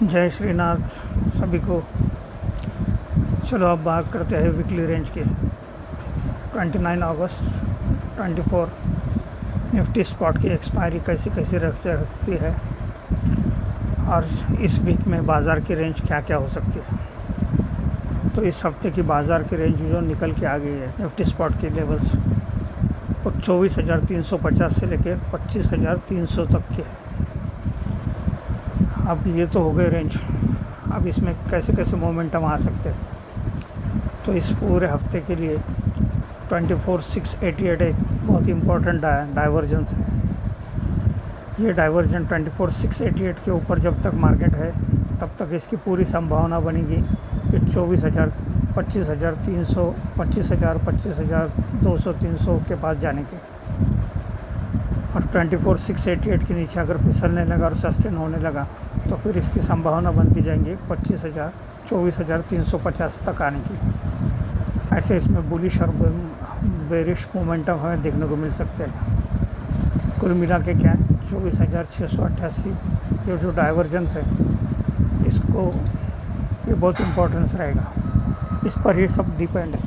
जय श्रीनाथ सभी को। चलो अब बात करते हैं वीकली रेंज की। 29 अगस्त 24 निफ्टी स्पॉट की एक्सपायरी कैसी कैसी रख सकती है और इस वीक में बाज़ार की रेंज क्या क्या हो सकती है। तो इस हफ्ते की बाज़ार की रेंज जो निकल के आ गई है निफ्टी स्पॉट की लेवल्स वो 24,350 से लेके 25,300 तक की है। अब ये तो हो गए रेंज। अब इसमें कैसे कैसे मोमेंटम आ सकते हैं। तो इस पूरे हफ्ते के लिए 24,688 एक बहुत इम्पोर्टेंट डाइवर्जेंस है। ये डाइवर्जन 24,688 के ऊपर जब तक मार्केट है तब तक इसकी पूरी संभावना बनेगी कि 24,000 25,300 25,000 25,200 300 के पास जाने के। और 24,688 के नीचे अगर फिसलने लगा और सस्टेन होने लगा तो फिर इसकी संभावना बनती जाएंगी 24,350 तक आने की। ऐसे इसमें बुलिश और बेरिश मोमेंटम हमें देखने को मिल सकते हैं। कुल मिला के क्या है 24,688 ये जो डाइवर्जेंस है इसको ये बहुत इम्पोर्टेंस रहेगा। इस पर ये सब डिपेंड है।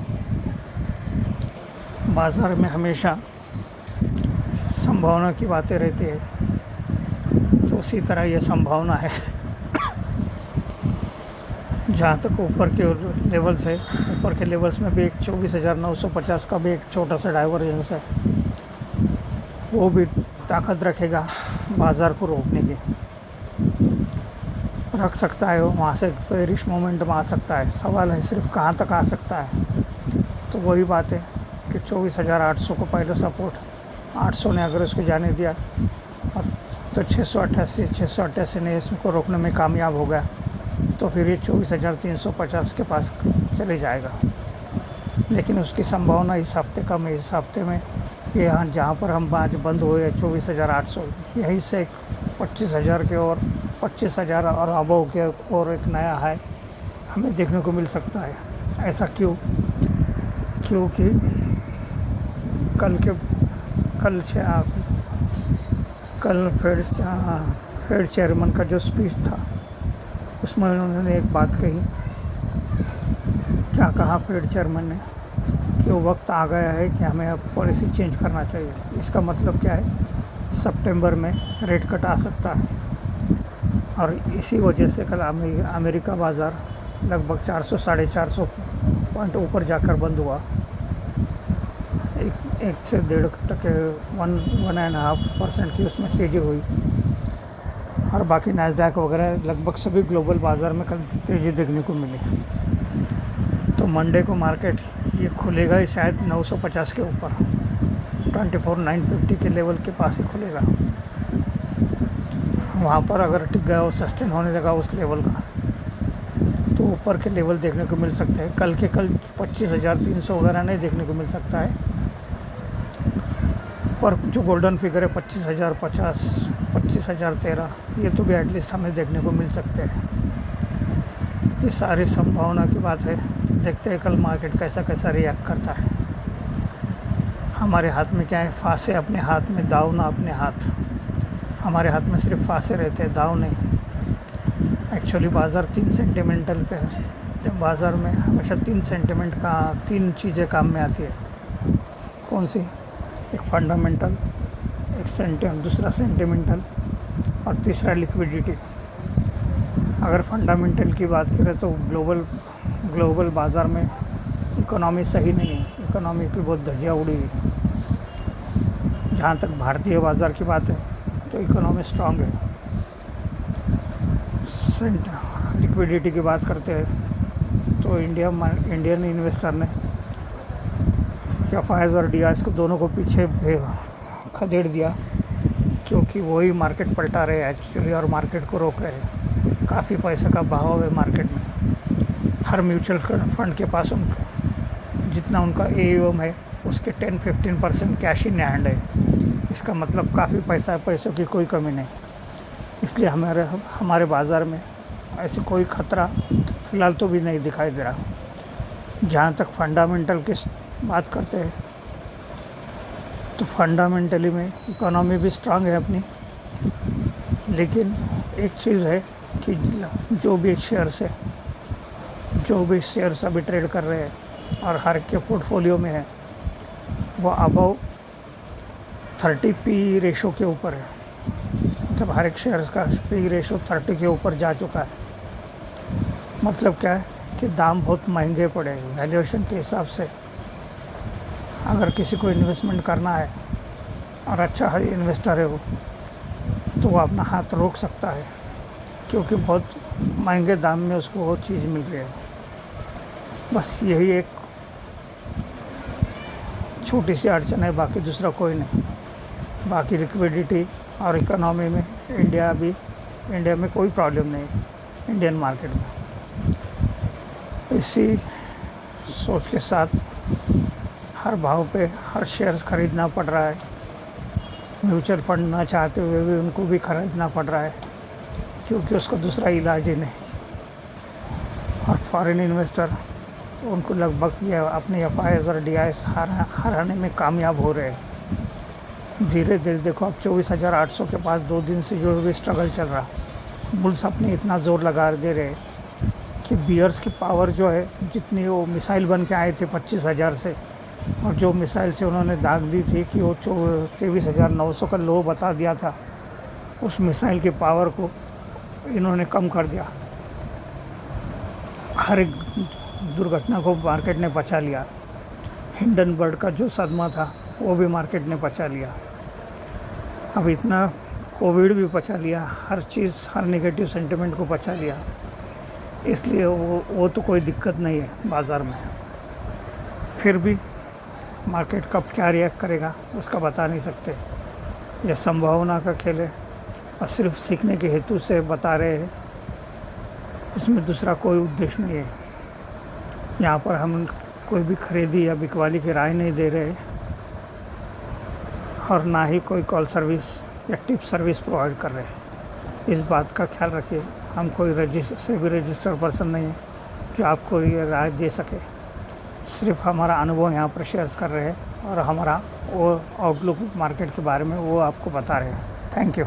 बाज़ार में हमेशा संभावना की बातें रहती है तो उसी तरह ये संभावना है। जहाँ तक ऊपर के लेवल्स है ऊपर के लेवल्स में भी एक 24,950 का भी एक छोटा सा डाइवर्जेंस है। वो भी ताकत रखेगा बाज़ार को रोकने की। रख सकता है वहाँ से बेरिश मोमेंटम आ सकता है। सवाल है सिर्फ कहाँ तक आ सकता है। तो वही बात है कि 24,800 को पहले सपोर्ट 800 ने अगर उसको जाने दिया और तो 688 ने इसको रोकने में कामयाब हो गया तो फिर ये 24,350 के पास चले जाएगा। लेकिन उसकी संभावना इस हफ्ते कम है। इस हफ्ते में ये यहाँ जहाँ पर हम आज बंद हुए 24,800 यहीं से एक 25,000 के और 25,000 और अबव के और एक नया हाई हमें देखने को मिल सकता है। ऐसा क्योंकि कल फेड चेयरमैन का जो स्पीच था उसमें उन्होंने एक बात कही। क्या कहा फेड चेयरमैन ने कि वो वक्त आ गया है कि हमें अब पॉलिसी चेंज करना चाहिए। इसका मतलब क्या है सितंबर में रेट कट आ सकता है और इसी वजह से कल अमेरिका बाज़ार लगभग 400 साढ़े 400 पॉइंट ऊपर जाकर बंद हुआ। 1 से 1.5% की उसमें तेज़ी हुई और बाकी नैस्डैक वगैरह लगभग सभी ग्लोबल बाज़ार में कल तेज़ी देखने को मिली। तो मंडे को मार्केट ये खुलेगा ही शायद 950 के ऊपर 24,950 के लेवल के पास ही खुलेगा। वहाँ पर अगर टिक गया और सस्टेन होने लगा उस लेवल का तो ऊपर के लेवल देखने को मिल सकते हैं। कल 25,300 वगैरह नहीं देखने को मिल सकता है पर जो गोल्डन फिगर है 25,050 25,013 ये तो भी एटलीस्ट हमें देखने को मिल सकते हैं। ये सारी संभावना की बात है। देखते हैं कल मार्केट कैसा कैसा रिएक्ट करता है। हमारे हाथ में क्या है फांसे अपने हाथ में दाव ना अपने हाथ। हमारे हाथ में सिर्फ फांसे रहते हैं दाव नहीं। एक्चुअली बाज़ार 3 सेंटिमेंटल पे है। बाज़ार में हमेशा 3 सेंटिमेंट का 3 चीज़ें काम में आती है। कौन सी? एक फंडामेंटल, दूसरा सेंटिमेंटल और तीसरा लिक्विडिटी। अगर फंडामेंटल की बात करें तो ग्लोबल बाज़ार में इकोनॉमी सही नहीं है। इकोनॉमी की बहुत धज्जियाँ उड़ी हुई। जहाँ तक भारतीय बाज़ार की बात है तो इकोनॉमी स्ट्रांग है। लिक्विडिटी की बात करते हैं तो इंडियन इन्वेस्टर ने एफआईआईज़ और डीआईज़ को दोनों को पीछे खदेड़ दिया क्योंकि वही मार्केट पलटा रहे हैं एक्चुअली और मार्केट को रोक रहे हैं। काफ़ी पैसे का बहाव है मार्केट में। हर म्यूचुअल फंड के पास जितना उनका एयूएम है उसके 10-15% कैश इन हैंड है। इसका मतलब काफ़ी पैसा है, पैसों की कोई कमी नहीं। इसलिए हमारे बाज़ार में ऐसे कोई ख़तरा फ़िलहाल तो भी नहीं दिखाई दे रहा। जहाँ तक फंडामेंटल की बात करते हैं तो फंडामेंटली में इकोनॉमी भी स्ट्रांग है अपनी। लेकिन एक चीज़ है कि जो भी शेयर्स अभी ट्रेड कर रहे हैं और हर एक के पोर्टफोलियो में है, वो अबव 30 पी रेशो के ऊपर है। मतलब हर एक शेयर्स का पी रेशो 30 के ऊपर जा चुका है। मतलब क्या है कि दाम बहुत महंगे पड़े हैं वैल्यूएशन के हिसाब से। अगर किसी को इन्वेस्टमेंट करना है और अच्छा इन्वेस्टर है वो, तो वो अपना हाथ रोक सकता है, क्योंकि बहुत महंगे दाम में उसको वो चीज़ मिल रही है। बस यही एक छोटी सी अड़चन है, बाकी दूसरा कोई नहीं। बाकी लिक्विडिटी और इकोनॉमी में इंडिया में कोई प्रॉब्लम नहीं है, इंडियन मार्केट में। इसी सोच के साथ हर भाव पे हर शेयर्स ख़रीदना पड़ रहा है। म्यूचुअल फंड ना चाहते हुए भी उनको भी ख़रीदना पड़ रहा है, क्योंकि उसका दूसरा इलाज ही नहीं। और फॉरेन इन्वेस्टर उनको लगभग ये अपने FIs और DIs हराने में कामयाब हो रहे हैं। धीरे धीरे देखो, अब 24,800 के पास 2 दिन से जो भी स्ट्रगल चल रहा, बुल्स अपने इतना ज़ोर लगा दे रहे कि बियर्स की पावर जो है, जितनी वो मिसाइल बन के आए थे 25,000 से, और जो मिसाइल से उन्होंने दाग दी थी कि वो 23,900 का लो बता दिया था, उस मिसाइल की पावर को इन्होंने कम कर दिया। हर एक दुर्घटना को मार्केट ने पचा लिया। हिंडनबर्ग का जो सदमा था वो भी मार्केट ने पचा लिया। अब इतना कोविड भी पचा लिया, हर चीज़, हर नेगेटिव सेंटिमेंट को पचा लिया। इसलिए वो तो कोई दिक्कत नहीं है बाज़ार में। फिर भी मार्केट कब क्या रिएक्ट करेगा उसका बता नहीं सकते। यह संभावना का खेल है और सिर्फ सीखने के हेतु से बता रहे हैं, इसमें दूसरा कोई उद्देश्य नहीं है। यहाँ पर हम कोई भी खरीदी या बिकवाली की राय नहीं दे रहे, और ना ही कोई कॉल सर्विस या टिप सर्विस प्रोवाइड कर रहे हैं। इस बात का ख्याल रखिए, हम कोई रजिस्टर्ड पर्सन नहीं है जो आपको ये राय दे सके। सिर्फ हमारा अनुभव यहाँ पर शेयर कर रहे हैं और हमारा वो आउटलुक मार्केट के बारे में वो आपको बता रहे हैं। Thank you.